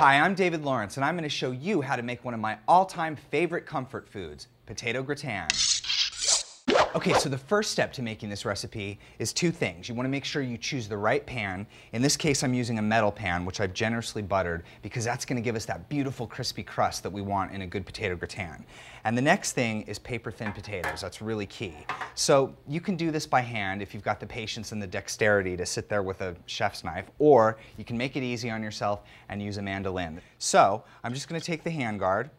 Hi, I'm David Lawrence, and I'm going to show you how to make one of my all-time favorite comfort foods, potato gratin. Okay, so the first step to making this recipe is two things. You want to make sure you choose the right pan. In this case, I'm using a metal pan, which I've generously buttered, because that's going to give us that beautiful crispy crust that we want in a good potato gratin. And the next thing is paper-thin potatoes. That's really key. So you can do this by hand if you've got the patience and the dexterity to sit there with a chef's knife, or you can make it easy on yourself and use a mandolin. So I'm just going to take the handguard,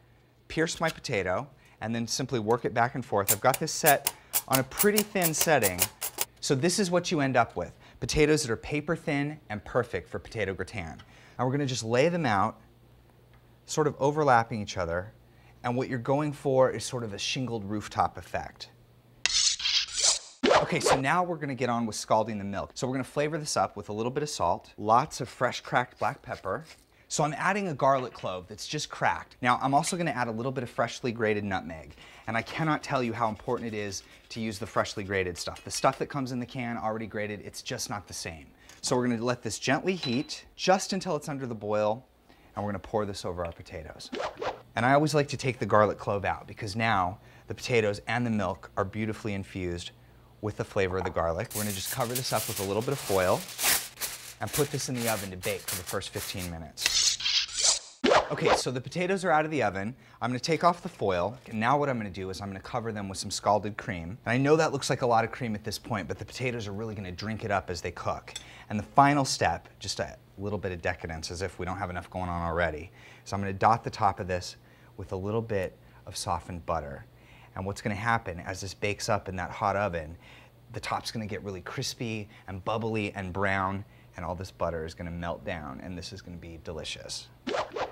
pierce my potato, and then simply work it back and forth. I've got this set on a pretty thin setting. So this is what you end up with. Potatoes that are paper thin and perfect for potato gratin. And we're going to just lay them out, sort of overlapping each other. And what you're going for is sort of a shingled rooftop effect. Okay, so now we're going to get on with scalding the milk. So we're going to flavor this up with a little bit of salt, lots of fresh cracked black pepper. So I'm adding a garlic clove that's just cracked. Now I'm also going to add a little bit of freshly grated nutmeg. And I cannot tell you how important it is to use the freshly grated stuff. The stuff that comes in the can already grated, it's just not the same. So we're going to let this gently heat just until it's under the boil, and we're going to pour this over our potatoes. And I always like to take the garlic clove out because now the potatoes and the milk are beautifully infused with the flavor of the garlic. We're going to just cover this up with a little bit of foil and put this in the oven to bake for the first 15 minutes. Okay, so the potatoes are out of the oven. I'm going to take off the foil, and now what I'm going to do is I'm going to cover them with some scalded cream. And I know that looks like a lot of cream at this point, but the potatoes are really going to drink it up as they cook. And the final step, just a little bit of decadence as if we don't have enough going on already, so I'm going to dot the top of this with a little bit of softened butter. And what's going to happen as this bakes up in that hot oven, the top's going to get really crispy and bubbly and brown, and all this butter is going to melt down, and this is going to be delicious.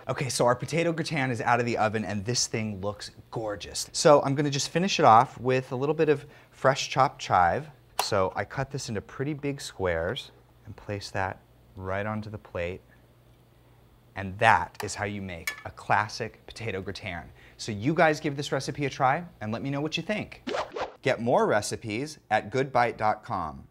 Okay, so our potato gratin is out of the oven, and this thing looks gorgeous. So I'm going to just finish it off with a little bit of fresh chopped chive. So I cut this into pretty big squares and place that right onto the plate. And that is how you make a classic potato gratin. So you guys give this recipe a try and let me know what you think. Get more recipes at goodbite.com.